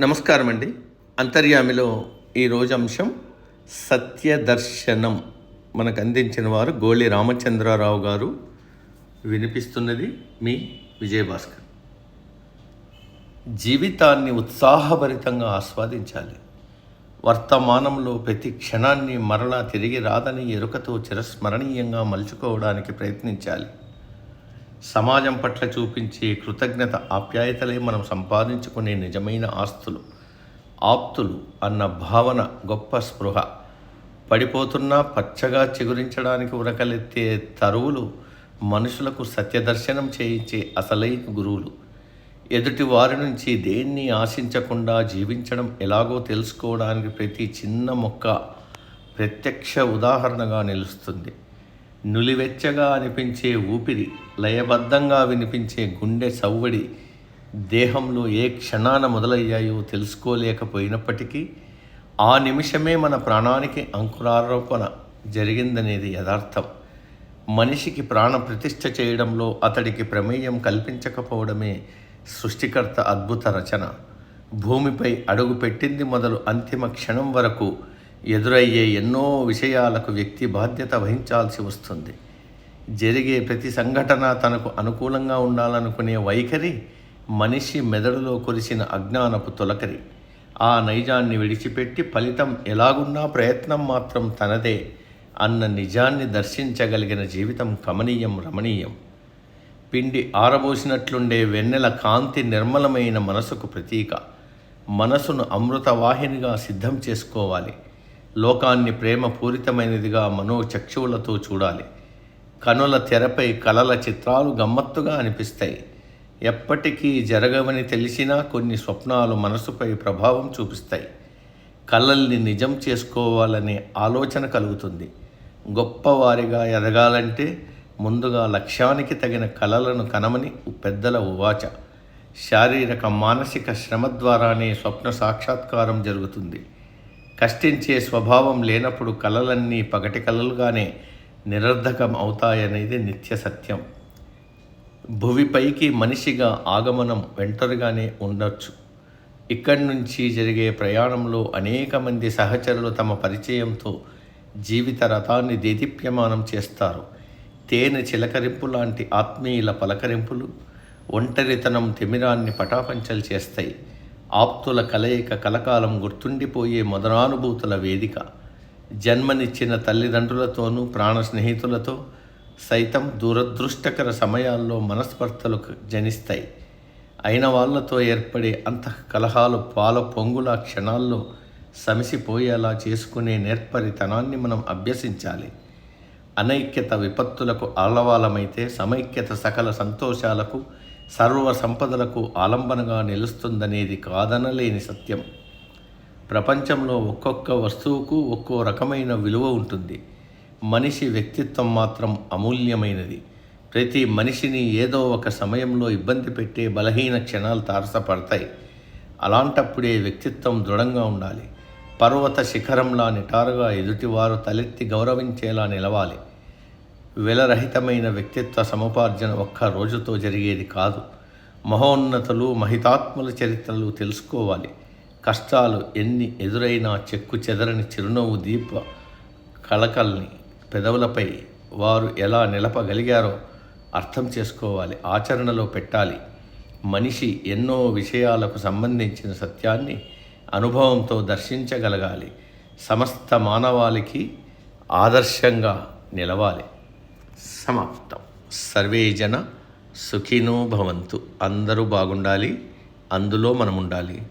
నమస్కారం అండి. అంతర్యామిలో ఈరోజు అంశం సత్యదర్శనం. మనకు అందించిన వారు గోళి రామచంద్రారావు గారు. వినిపిస్తున్నది మీ విజయభాస్కర్. జీవితాన్ని ఉత్సాహభరితంగా ఆస్వాదించాలి. వర్తమానంలో ప్రతి క్షణాన్ని మరలా తిరిగి రాదని ఎరుకతో చిరస్మరణీయంగా మలుచుకోవడానికి ప్రయత్నించాలి. సమాజం పట్ల చూపించే కృతజ్ఞత, ఆప్యాయతలే మనం సంపాదించుకునే నిజమైన ఆస్తులు. ఆప్తులు అన్న భావన గొప్ప స్పృహ. పడిపోతున్నా పచ్చగా చిగురించడానికి ఉరకలెత్తే తరువులు మనుషులకు సత్యదర్శనం చేయించే అసలైన గురువులు. ఎదుటి వారి నుంచి దేన్ని ఆశించకుండా జీవించడం ఎలాగో తెలుసుకోవడానికి ప్రతి చిన్న మొక్క ప్రత్యక్ష ఉదాహరణగా నిలుస్తుంది. నులివెచ్చగా అనిపించే ఊపిరి, లయబద్ధంగా వినిపించే గుండె సవ్వడి దేహంలో ఏ క్షణాన మొదలయ్యాయో తెలుసుకోలేకపోయినప్పటికీ ఆ నిమిషమే మన ప్రాణానికి అంకురారోపణ జరిగిందనేది యథార్థం. మనిషికి ప్రాణ ప్రతిష్ఠ చేయడంలో అతడికి ప్రమేయం కల్పించకపోవడమే సృష్టికర్త అద్భుత రచన. భూమిపై అడుగు పెట్టింది మొదలు అంతిమ క్షణం వరకు ఎదురయ్యే ఎన్నో విషయాలకు వ్యక్తి బాధ్యత వహించాల్సి వస్తుంది. జరిగే ప్రతి సంఘటన తనకు అనుకూలంగా ఉండాలనుకునే వైఖరి మనిషి మెదడులో కొలిసిన అజ్ఞానపు తొలకరి. ఆ నైజాన్ని విడిచిపెట్టి ఫలితం ఎలాగున్నా ప్రయత్నం మాత్రం తనదే అన్న నిజాన్ని దర్శించగలిగిన జీవితం కమనీయం, రమణీయం. పిండి ఆరబోసినట్లుండే వెన్నెల కాంతి నిర్మలమైన మనసుకు ప్రతీక. మనసును అమృతవాహినిగా సిద్ధం చేసుకోవాలి. లోకాన్ని ప్రేమ పూరితమైనదిగా మనోచక్షువులతో చూడాలి. కనుల తెరపై కలల చిత్రాలు గమ్మత్తుగా అనిపిస్తాయి. ఎప్పటికీ జరగవని తెలిసినా కొన్ని స్వప్నాలు మనసుపై ప్రభావం చూపిస్తాయి. కలల్ని నిజం చేసుకోవాలనే ఆలోచన కలుగుతుంది. గొప్పవారిగా ఎదగాలంటే ముందుగా లక్ష్యానికి తగిన కలలను కనమని పెద్దల ఉవాచ. శారీరక మానసిక శ్రమ ద్వారానే స్వప్న సాక్షాత్కారం జరుగుతుంది. కష్టించే స్వభావం లేనప్పుడు కలలన్నీ పగటి కలలుగానే నిరర్ధకం అవుతాయనేది నిత్య సత్యం. భువిపైకి మనిషిగా ఆగమనం ఒంటరిగానే ఉండొచ్చు. ఇక్కడి నుంచి జరిగే ప్రయాణంలో అనేక మంది సహచరులు తమ పరిచయంతో జీవిత రథాన్ని దేదీప్యమానం చేస్తారు. తేనె చిలకరింపు లాంటి ఆత్మీయుల పలకరింపులు ఒంటరితనం తిమిరాన్ని పటాపంచలు చేస్తాయి. ఆప్తుల కలయిక కలకాలం గుర్తుండిపోయే మధురానుభూతుల వేదిక. జన్మనిచ్చిన తల్లిదండ్రులతోనూ ప్రాణ స్నేహితులతో సైతం దురదృష్టకర సమయాల్లో మనస్పర్ధలు జనిస్తాయి. అయిన వాళ్లతో ఏర్పడే అంతఃకలహాలు పాల పొంగుల క్షణాల్లో సమసిపోయేలా చేసుకునే నేర్పరితనాన్ని మనం అభ్యసించాలి. అనైక్యత విపత్తులకు ఆలవాలమైతే సమైక్యత సకల సంతోషాలకు, సర్వ సంపదలకు ఆలంబనగా నిలుస్తుందనేది కాదనలేని సత్యం. ప్రపంచంలో ఒక్కొక్క వస్తువుకు ఒక్కో రకమైన విలువ ఉంటుంది. మనిషి వ్యక్తిత్వం మాత్రం అమూల్యమైనది. ప్రతి మనిషిని ఏదో ఒక సమయంలో ఇబ్బంది పెట్టే బలహీన క్షణాలు తారసపడతాయి. అలాంటప్పుడే వ్యక్తిత్వం దృఢంగా ఉండాలి. పర్వత శిఖరంలా నిటారుగా ఎదుటివారు తలెత్తి గౌరవించేలా నిలవాలి. విలరహితమైన వ్యక్తిత్వ సముపార్జన ఒక్క రోజుతో జరిగేది కాదు. మహోన్నతులు, మహితాత్ముల చరిత్రలు తెలుసుకోవాలి. కష్టాలు ఎన్ని ఎదురైనా చెక్కు చెదరని చిరునవ్వు దీప కళకల్ని పెదవులపై వారు ఎలా నిలపగలిగారో అర్థం చేసుకోవాలి, ఆచరణలో పెట్టాలి. మనిషి ఎన్నో విషయాలకు సంబంధించిన సత్యాన్ని అనుభవంతో దర్శించగలగాలి. సమస్త మానవాళికి ఆదర్శంగా నిలవాలి. సమాప్తం. సర్వే జన సుఖినో భవంతు. అందరూ బాగుండాలి, అందులో మనం ఉండాలి.